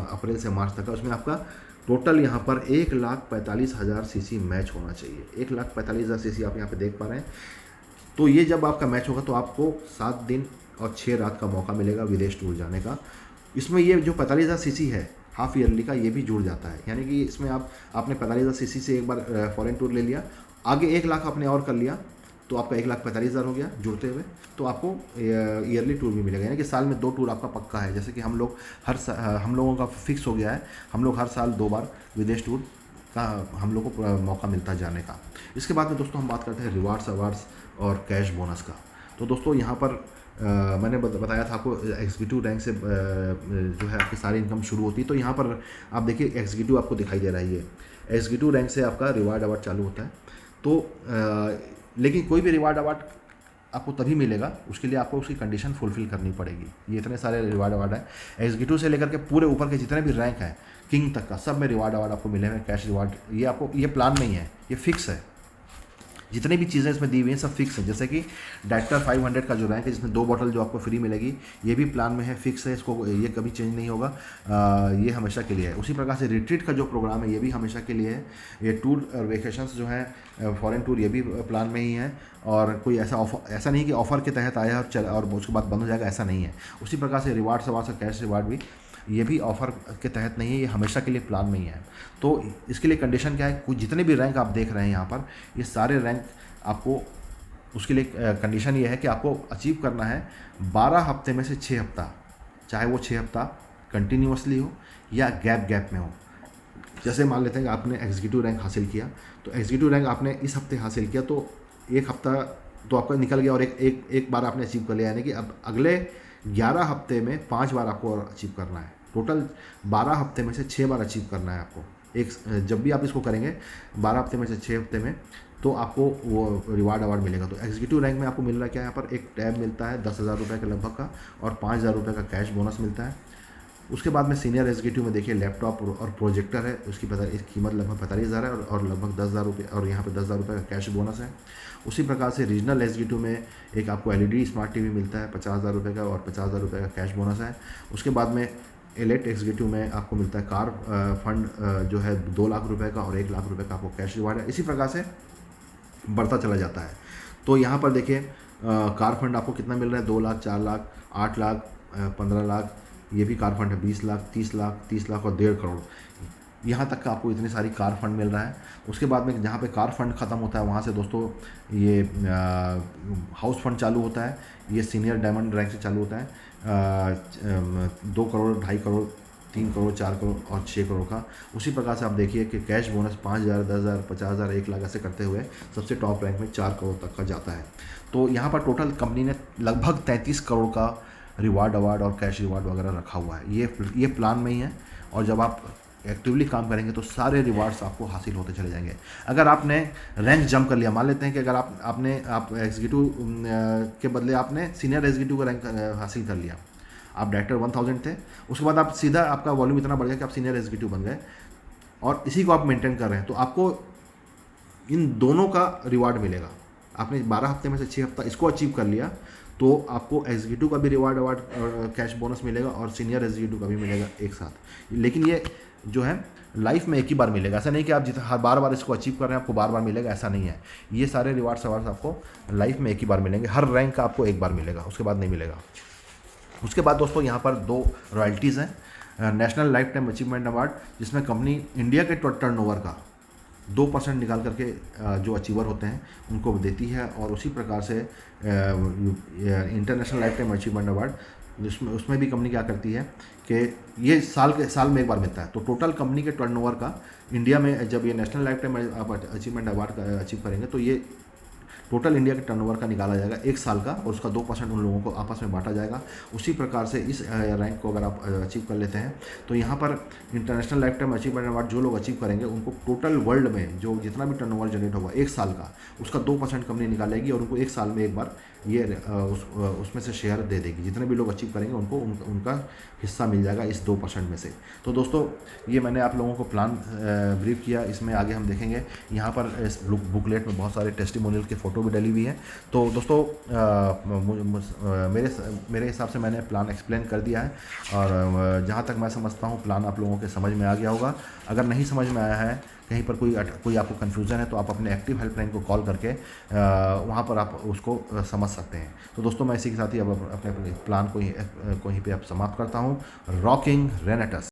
अप्रैल से मार्च तक का, उसमें आपका टोटल यहाँ पर 1,45,000 सीसी मैच होना चाहिए। 1,45,000 सीसी आप यहाँ पे देख पा रहे हैं। तो ये जब आपका मैच होगा तो आपको 7 दिन और 6 रात का मौका मिलेगा विदेश टूर जाने का। इसमें ये जो 45,000 सीसी है हाफ़ ईयरली का, ये भी जुड़ जाता है। यानी कि इसमें आपने 45,000 सीसी से एक बार फॉरेन टूर ले लिया, आगे 1 लाख आपने और कर लिया, तो आपका 1,45,000 हो गया जुड़ते हुए। तो आपको ईयरली टूर भी मिलेगा, यानी कि साल में 2 टूर आपका पक्का है। जैसे कि हम लोगों का फिक्स हो गया है, हम लोग हर साल 2 बार विदेश टूर का हम लोग को मौका मिलता है जाने का। इसके बाद में दोस्तों हम बात करते हैं रिवार्ड्स, अवार्ड्स और कैश बोनस का। तो दोस्तों यहाँ पर मैंने बताया था आपको एग्जीक्यूटिव रैंक से जो है आपकी सारी इनकम शुरू होती है। तो यहाँ पर आप देखिए एग्जीक्यूटिव आपको दिखाई दे रहा है, ये एग्जीक्यूटिव रैंक से आपका रिवार्ड अवार्ड चालू होता है। तो लेकिन कोई भी रिवार्ड अवार्ड आपको तभी मिलेगा, उसके लिए आपको उसकी कंडीशन फुलफिल करनी पड़ेगी। ये इतने सारे रिवार्ड अवार्ड है, एग्जीक्यूटिव से लेकर के पूरे ऊपर के जितने भी रैंक है किंग तक का, सब में रिवार्ड अवार्ड आपको मिले हैं, कैश रिवार्ड। ये आपको ये प्लान नहीं है, ये फिक्स है। जितनी भी चीज़ें इसमें दी हुई हैं सब फिक्स है। जैसे कि डायरेक्टर 500 का जो रैंक है जिसमें 2 बॉटल जो आपको फ्री मिलेगी, ये भी प्लान में है, फिक्स है, इसको ये कभी चेंज नहीं होगा, ये हमेशा के लिए है। उसी प्रकार से रिट्रीट का जो प्रोग्राम है ये भी हमेशा के लिए है। ये टूर और वेकेशंस जो हैं फॉरेन टूर ये भी प्लान में ही है, और कोई ऐसा ऑफर, ऐसा नहीं कि ऑफ़र के तहत आया और उसके बाद बंद हो जाएगा, ऐसा नहीं है। उसी प्रकार से रिवार्ड सवार से कैश रिवार्ड भी ये भी ऑफ़र के तहत नहीं है, ये हमेशा के लिए प्लान में ही है। तो इसके लिए कंडीशन क्या है, कुछ जितने भी रैंक आप देख रहे हैं यहाँ पर, ये सारे रैंक आपको, उसके लिए कंडीशन ये है कि आपको अचीव करना है 12 हफ्ते में से 6 हफ्ता, चाहे वो 6 हफ्ता कंटिन्यूसली हो या गैप में हो। जैसे मान लेते हैं कि आपने एग्जीक्यूटिव रैंक हासिल किया, तो एग्जीक्यूटिव रैंक आपने इस हफ्ते हासिल किया, तो एक हफ्ता तो आपका निकल गया और एक बार आपने अचीव कर लिया, यानी कि अब अगले 11 हफ्ते में 5 बार आपको और अचीव करना है। टोटल 12 हफ्ते में से 6 बार अचीव करना है आपको। जब भी आप इसको करेंगे 12 हफ्ते में से 6 हफ्ते में, तो आपको वो रिवार्ड अवार्ड मिलेगा। तो एग्जीक्यूटिव रैंक में आपको मिल रहा है क्या, यहाँ पर एक टैब मिलता है 10,000 रुपये के लगभग का, और 5,000 रुपये का कैश बोनस मिलता है। उसके बाद में सीनियर एग्जीक्यूटिव में देखिए लैपटॉप और प्रोजेक्टर है, उसकी कीमत लगभग 45,000 है, और लगभग 10,000 रुपये, और यहाँ पे 10,000 रुपये का कैश बोनस है। उसी प्रकार से रीजनल एग्जीक्यूटिव में एक आपको एलईडी स्मार्ट टीवी मिलता है 50,000 रुपये का, और 50,000 रुपये का कैश बोनस है। उसके बाद में एलेट एग्जीक्यूटिव में आपको मिलता है कार फंड जो है 2 लाख रुपये का, और 1 लाख रुपये का आपको कैश रिवार्ड है। इसी प्रकार से बढ़ता चला जाता है। तो यहाँ पर देखिए कार फंड आपको कितना मिल रहा है, 2 लाख, 4 लाख, 8 लाख, 15 लाख, ये भी कार फंड है 20 लाख, 30 लाख, 30 लाख और 1.5 करोड़, यहाँ तक का आपको इतनी सारी कार फंड मिल रहा है। उसके बाद में जहाँ पे कार फंड ख़त्म होता है वहाँ से दोस्तों ये हाउस फंड चालू होता है। ये सीनियर डायमंड रैंक से चालू होता है 2 करोड़, 2.5 करोड़, 3 करोड़, 4 करोड़ और 6 करोड़ का। उसी प्रकार से आप देखिए कि कैश बोनस 5,000, 10,000, 50,000, 1 लाख ऐसे करते हुए सबसे टॉप रैंक में 4 करोड़ तक का जाता है। तो यहाँ पर टोटल कंपनी ने लगभग 33 करोड़ का रिवार्ड अवार्ड और कैश रिवार्ड वगैरह रखा हुआ है। ये प्लान में ही है, और जब आप एक्टिवली काम करेंगे तो सारे रिवार्ड्स आपको हासिल होते चले जाएंगे। अगर आपने रैंक जंप कर लिया, मान लेते हैं कि अगर आप एग्जीक्यूटिव के बदले आपने सीनियर एग्जीक्यूटिव का रैंक हासिल कर लिया, आप डायरेक्टर 1000 थे, उसके बाद आप सीधा आपका वॉल्यूम इतना बढ़ गया कि आप सीनियर एग्जीक्यूटिव बन गए, और इसी को आप मेंटेन कर रहे हैं, तो आपको इन दोनों का रिवार्ड मिलेगा। आपने 12 हफ्ते में से 6 हफ्ता इसको अचीव कर लिया, तो आपको एग्जीक्यूटिव का भी रिवार्ड अवार्ड और कैश बोनस मिलेगा, और सीनियर एग्जीक्यूटिव का भी मिलेगा एक साथ। लेकिन ये जो है लाइफ में एक ही बार मिलेगा, ऐसा नहीं कि आप हर बार इसको अचीव कर रहे हैं आपको बार मिलेगा, ऐसा नहीं है। ये सारे रिवार्ड्स आपको लाइफ में एक ही बार मिलेंगे, हर रैंक का आपको एक बार मिलेगा, उसके बाद नहीं मिलेगा। उसके बाद दोस्तों यहाँ पर 2 रॉयल्टीज़ हैं। National life time achievement award, जिसमें कंपनी इंडिया के टर्नओवर का 2% निकाल करके जो अचीवर होते हैं उनको देती है, और उसी प्रकार से international life time achievement award, उसमें भी कंपनी क्या करती है कि ये साल में एक बार मिलता है। तो टोटल कंपनी के टर्नओवर का इंडिया में जब ये national life time achievement award achieve करेंगे, तो ये टोटल इंडिया के टर्नओवर का निकाला जाएगा एक साल का, और उसका 2% उन लोगों को आपस में बांटा जाएगा। उसी प्रकार से इस रैंक को अगर आप अचीव कर लेते हैं, तो यहाँ पर international life time achievement award जो लोग अचीव करेंगे उनको टोटल वर्ल्ड में जो जितना भी टर्नओवर जनरेट होगा एक साल का, उसका 2% कंपनी निकालेगी, और उनको एक साल में एक बार ये उसमें से शेयर दे देगी। जितने भी लोग अचीव करेंगे उनको उनका हिस्सा मिल जाएगा इस 2% में से। तो दोस्तों ये मैंने आप लोगों को प्लान ब्रीफ किया, इसमें आगे हम देखेंगे। यहाँ पर इस बुकलेट में बहुत सारे टेस्टिमोनियल के फ़ोटो भी डली हुई है। तो दोस्तों मेरे हिसाब से मैंने प्लान एक्सप्लेन कर दिया है, और जहाँ तक मैं समझता हूँ प्लान आप लोगों के समझ में आ गया होगा। अगर नहीं समझ में आया है, कहीं पर कोई आपको कन्फ्यूज़न है, तो आप अपने एक्टिव हेल्पलाइन को कॉल करके वहाँ पर आप उसको समझ सकते हैं। तो दोस्तों मैं इसी के साथ ही अब अपने प्लान को यहीं पे अब समाप्त करता हूँ। रॉकिंग रेनेटस।